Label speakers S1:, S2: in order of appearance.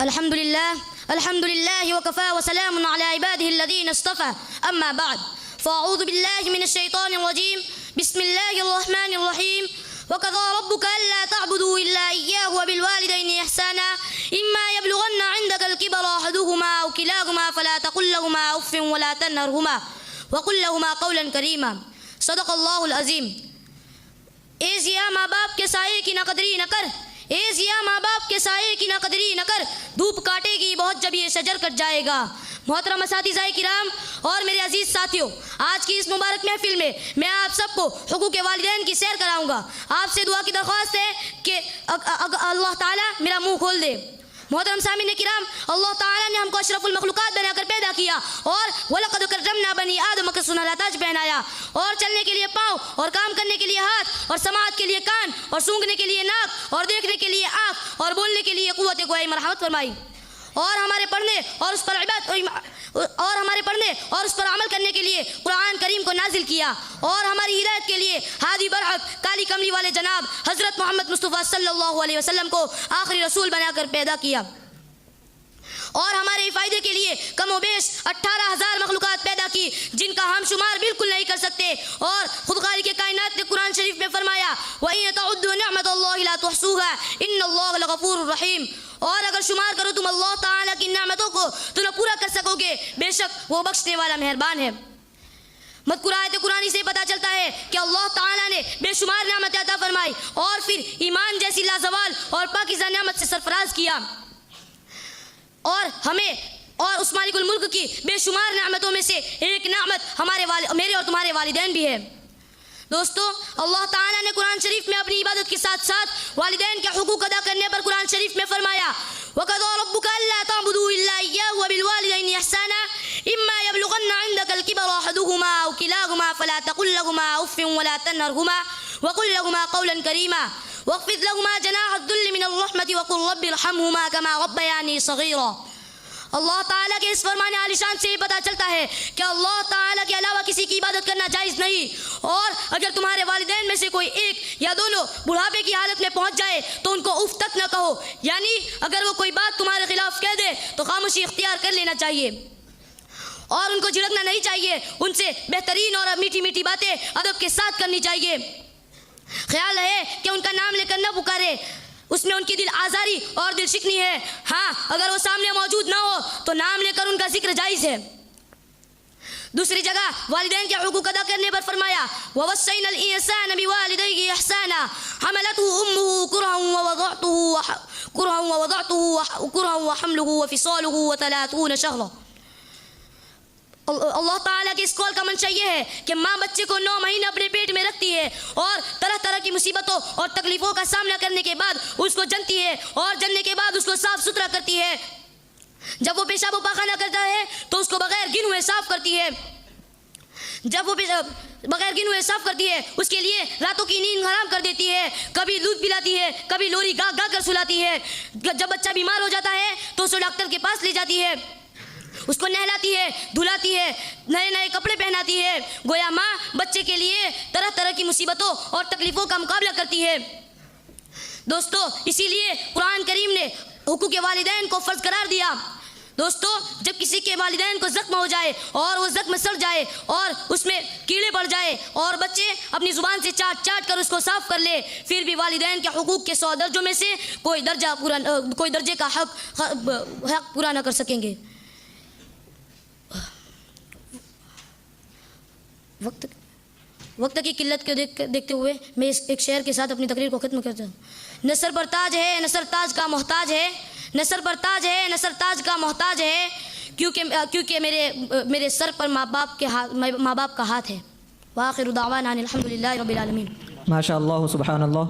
S1: अल्हम्दुलिल्लाह वकफ़ा वसलामुन अला इबादिहिल्लज़ीना इस्तफ़ा अम्मा बाद फ़अऊज़ु बिल्लाहि मिनश्शैतानिर्रजीम बिस्मिल्लाहिर्रहमानिर्रहीम वक़ज़ा रब्बुका अल्ला तअबुदू इल्ला इय्याहु व बिलवालिदैनि इहसाना इम्मा यब्लुगन्ना इंदकल किबरा अहदुहुमा औ किलाहुमा फला तक़ुल लहुमा उफ़्फ़िन व ला तनहरहुमा व क़ुल लहुमा क़ौलन करीमा। सदक़ल्लाहुल अज़ीम। ए ज़िया माँ बाप के साये की नक़दरी न कर, ए ज़िया माँ बाप के साये की नक़दरी न कर, धूप काटेगी बहुत जब ये शजर कट जाएगा। मोहतरम असातिज़ाए किराम और मेरे अजीज़ साथियों, आज की इस मुबारक महफिल में मैं आप सबको हुकूक़े वालिदैन की सैर कराऊंगा। आपसे दुआ की दरख्वास्त है कि अल्लाह ताला मेरा मुंह खोल दे। मोहतरम सामीन किराम, अल्लाह ताला ने हमको अशरफुल मखलूक़ात बनाकर पैदा किया और वलक़द कररमना बनी आदम का सुनहरा ताज पहनाया, और चलने के लिए पाँव और काम करने के लिए हाथ और समाअत के लिए कान और सूंघने के लिए नाक और देखने के लिए आँख और बोलने के लिए क़ुव्वत गोई मरहमत फरमाई, और हमारे पढ़ने और उस पर अमल करने के लिए कुरान करीम को नाजिल किया, और हमारी हिदायत के लिए हादी बरहक काली कमली वाले जनाब हज़रत मोहम्मद मुस्तफ़ा सल्लल्लाहु अलैहि वसल्लम को आखिरी रसूल बनाकर पैदा किया, और हमारे फ़ायदे के लिए कमोबेश 18,000 मखलूक़ात पैदा की जिनका हम शुमार बिल्कुल नहीं कर सकते। और खुद खालिक़ के कायनात ने कुरान शरीफ में फरमाया व इन तउद्दू निअमतल्लाहि ला तुहसूहा इन्नल्लाह लगफूरुर रहीम, और अगर शुमार करो तुम अल्लाह ताला की नेमतों को तो न पूरा कर सकोगे, बेशक वो बख्शने वाला मेहरबान है। मज़कूर आयत कुरानी से पता चलता है कि अल्लाह ताला ने बेशुमार नेमत अता फरमाई और फिर ईमान जैसी लाजवाल और पाकीज़ा नेमत से सरफराज किया, और हमें और उस मालिकुल मुल्क की बेशुमार नेमतों में से एक नेमत मेरे और तुम्हारे वालिदैन भी है। दोस्तों, अल्लाह ताला ने कुरान शरीफ में अपनी इबादत के साथ साथ वालिदैन के हुकूक अदा करने पर कुरान शरीफ में फरमाया वक़ज़ा रब्बुका अल्ला तअबुदू इल्ला इय्याहु व बिलवालिदैनि इहसाना इम्मा यब्लुगन्ना इंदकल किबरा अहदुहुमा औ किलाहुमा फला तक़ुल लहुमा उफ़्फ़िन व ला तनहरहुमा व क़ुल लहुमा क़ौलन करीमा वख़्फ़िज़ लहुमा जनाहद्दुल्लि मिनर रहमति व क़ुल रब्बिरहमहुमा कमा रब्बयानी सग़ीरा। अल्लाह ताला के इस फरमान आलिशान से पता चलता है कि अल्लाह ताला के अलावा किसी की इबादत करना जायज़ नहीं, और अगर तुम्हारे वालिदैन में से कोई एक या दोनों बुढ़ापे की हालत में पहुंच जाए तो उनको उफ तक न कहो, यानी अगर वो कोई बात तुम्हारे खिलाफ कह दे तो खामोशी इख्तियार कर लेना चाहिए और उनको झिड़कना नहीं चाहिए। उनसे बेहतरीन और मीठी मीठी बातें अदब के साथ करनी चाहिए। ख्याल है कि उनका नाम लेकर न पुकारे, उसमें उनकी दिल आज़ारी और दिल शिकनी है। हाँ, अगर वो सामने मौजूद ना हो तो नाम लेकर उनका जिक्र जायज़ है। दूसरी जगह वालिदैन के हुकूक अदा करने पर फरमाया ववस्सैनल इंसान बिवालिदैहि इहसाना हमलतहु उम्मुहु कुरहन व हम्लुहु व फिसालुहु व 30 शहरा। अल्लाह ताला के इस कौल का मंशा ये है कि माँ बच्चे को 9 महीने अपने पेट में रखती है और तरह तरह की मुसीबतों और तकलीफ़ों का सामना करने के बाद उसको जनती है, और जनने के बाद उसको साफ़ सुथरा करती है। जब वो पेशाब पाखाना करता है तो उसको बग़ैर गिन हुए साफ़ करती है। जब वो बग़ैर गिन हुए साफ़ करती है उसके लिए रातों की नींद हराम कर देती है, कभी दूध पिलाती है, कभी लोरी गा गा कर सुलाती है। जब बच्चा बीमार हो जाता है तो उसे डॉक्टर के पास ले जाती है, उसको नहलाती है, धुलाती है, नए नए कपड़े पहनाती है। गोया माँ बच्चे के लिए तरह तरह की मुसीबतों और तकलीफ़ों का मुकाबला करती है। दोस्तों, इसीलिए कुरान करीम ने हुकूक़ वालिदैन को फ़र्ज़ करार दिया। दोस्तों, जब किसी के वालिदैन को ज़ख्म हो जाए और वो ज़ख्म सड़ जाए और उसमें कीड़े पड़ जाए और बच्चे अपनी ज़ुबान से चाट चाट कर उसको साफ़ कर ले, फिर भी वालिदैन के हुकूक़ के 100 दर्जों में से कोई दर्जे का हक़ पूरा न कर सकेंगे। वक्त की किल्लत को देखते हुए मैं एक शेर के साथ अपनी तकरीर को ख़त्म करता हूँ। नसर पर ताज है, नसर ताज का मोहताज है, नसर पर ताज है, नसर ताज का मोहताज है, क्योंकि मेरे सर पर माँ बाप का हाथ है। वाखिरु दावाना अनिल हम्दुलिल्लाहि रब्बिल आलमीन।
S2: माशा अल्लाह सुब्हान अल्लाह।